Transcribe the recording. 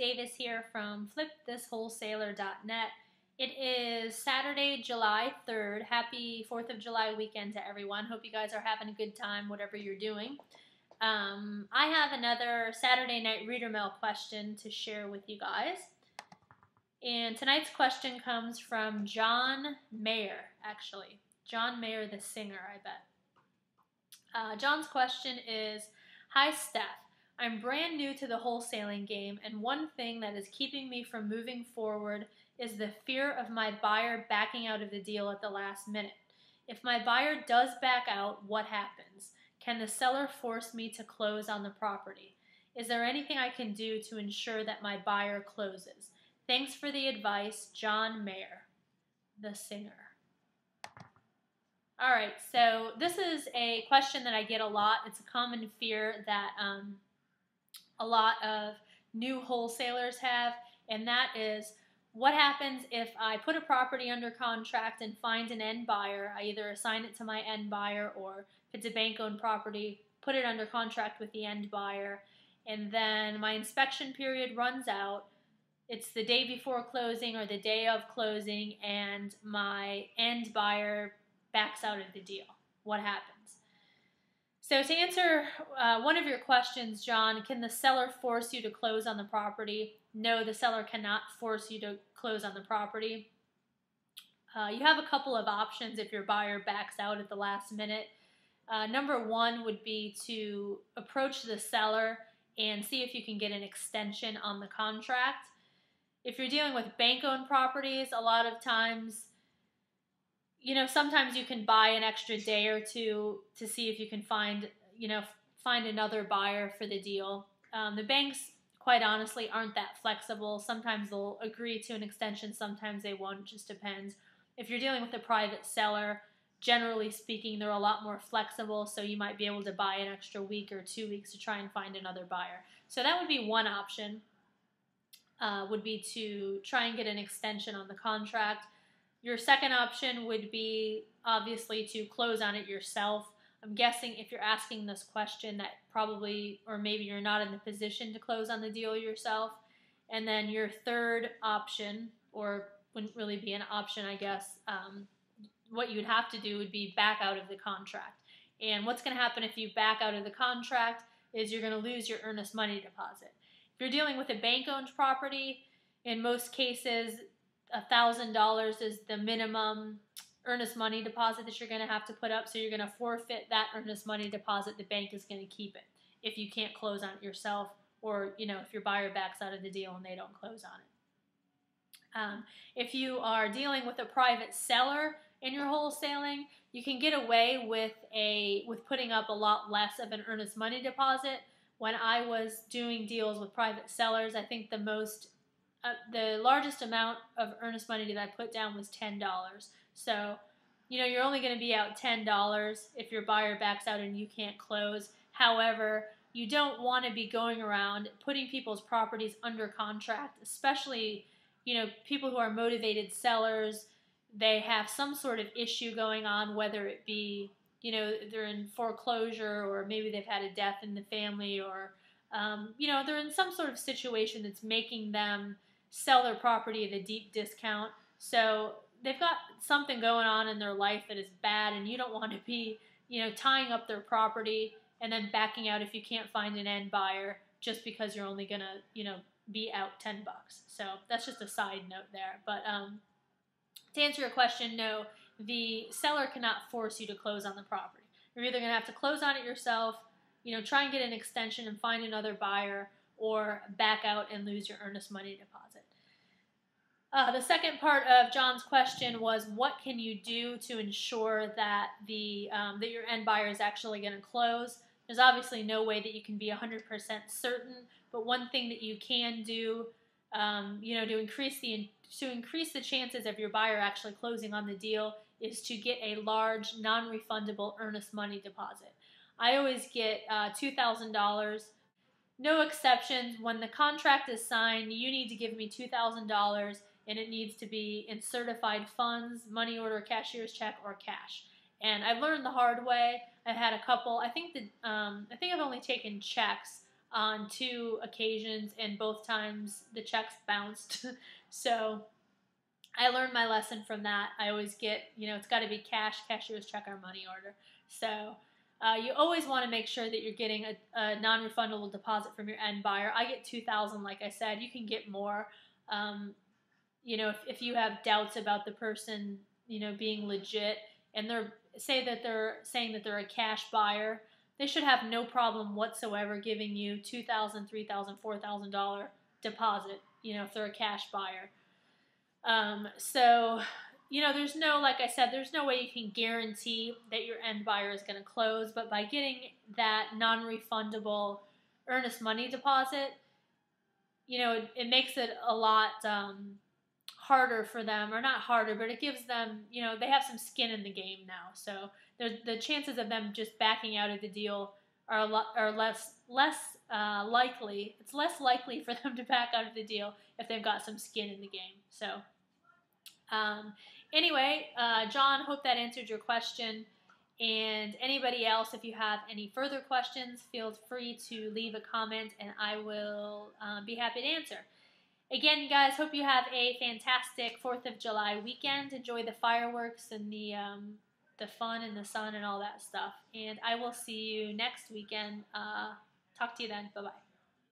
Davis here from flipthiswholesaler.net. It is Saturday, July 3rd. Happy 4th of July weekend to everyone. Hope you guys are having a good time, whatever you're doing. I have another Saturday night reader mail question to share with you guys. And tonight's question comes from John Mayer, actually. John Mayer, the singer, I bet. John's question is, "Hi, Steph. I'm brand new to the wholesaling game, and one thing that is keeping me from moving forward is the fear of my buyer backing out of the deal at the last minute. If my buyer does back out, what happens? Can the seller force me to close on the property? Is there anything I can do to ensure that my buyer closes? Thanks for the advice, John Mayer," the singer. All right, so this is a question that I get a lot. It's a common fear that a lot of new wholesalers have, and that is, what happens if I put a property under contract and find an end buyer? I either assign it to my end buyer, or if it's a bank-owned property, put it under contract with the end buyer, and then my inspection period runs out. It's the day before closing or the day of closing, and my end buyer backs out of the deal. What happens? So to answer one of your questions, John, can the seller force you to close on the property? No, the seller cannot force you to close on the property. You have a couple of options if your buyer backs out at the last minute. Number one would be to approach the seller and see if you can get an extension on the contract. If you're dealing with bank-owned properties, a lot of times, sometimes you can buy an extra day or two to see if you can find another buyer for the deal. The banks, quite honestly, aren't that flexible. Sometimes they'll agree to an extension, sometimes they won't, just depends. If you're dealing with a private seller, generally speaking, they're a lot more flexible, so you might be able to buy an extra week or 2 weeks to try and find another buyer. So that would be one option, would be to try and get an extension on the contract. Your second option would be, obviously, to close on it yourself. I'm guessing if you're asking this question that probably, or maybe you're not in the position to close on the deal yourself. And then your third option, or wouldn't really be an option, I guess, what you'd have to do would be back out of the contract. And what's going to happen if you back out of the contract is you're going to lose your earnest money deposit. If you're dealing with a bank-owned property, in most cases, $1,000 is the minimum earnest money deposit that you're going to have to put up, so you're going to forfeit that earnest money deposit. The bank is going to keep it if you can't close on it yourself, or if your buyer backs out of the deal and they don't close on it. If you are dealing with a private seller in your wholesaling, you can get away with putting up a lot less of an earnest money deposit. When I was doing deals with private sellers, I think the largest amount of earnest money that I put down was $10. So, you're only going to be out $10 if your buyer backs out and you can't close. However, you don't want to be going around putting people's properties under contract, especially, people who are motivated sellers. They have some sort of issue going on, whether it be, they're in foreclosure, or maybe they've had a death in the family, or, they're in some sort of situation that's making them sell their property at a deep discount. So they've got something going on in their life that is bad, and you don't want to be, tying up their property and then backing out if you can't find an end buyer just because you're only going to, be out $10. So that's just a side note there. But to answer your question, no, the seller cannot force you to close on the property. You're either going to have to close on it yourself, try and get an extension and find another buyer, or back out and lose your earnest money deposit. The second part of John's question was, what can you do to ensure that that your end buyer is actually going to close? There's obviously no way that you can be 100% certain, but one thing that you can do, to increase the chances of your buyer actually closing on the deal, is to get a large non-refundable earnest money deposit. I always get $2,000. No exceptions. When the contract is signed, you need to give me $2,000, and it needs to be in certified funds, money order, cashier's check, or cash. And I've learned the hard way. I've had a couple. I think I've only taken checks on 2 occasions, and both times the checks bounced. So I learned my lesson from that. I always get, it's got to be cash. Cashiers check our money order. So you always want to make sure that you're getting a non-refundable deposit from your end buyer. I get $2,000, like I said. You can get more. If you have doubts about the person, being legit, and they're saying that they're a cash buyer, they should have no problem whatsoever giving you $2,000, $3,000, $4,000 deposit. If they're a cash buyer. So, there's no, like I said, there's no way you can guarantee that your end buyer is going to close, but by getting that non-refundable earnest money deposit, it makes it a lot harder for them, or not harder, but it gives them, they have some skin in the game now. So the chances of them just backing out of the deal are less likely. It's less likely for them to back out of the deal if they've got some skin in the game. So anyway, John, hope that answered your question. And anybody else, if you have any further questions, feel free to leave a comment, and I will be happy to answer. Again, you guys, hope you have a fantastic 4th of July weekend. Enjoy the fireworks and the fun and the sun and all that stuff. And I will see you next weekend. Talk to you then. Bye-bye.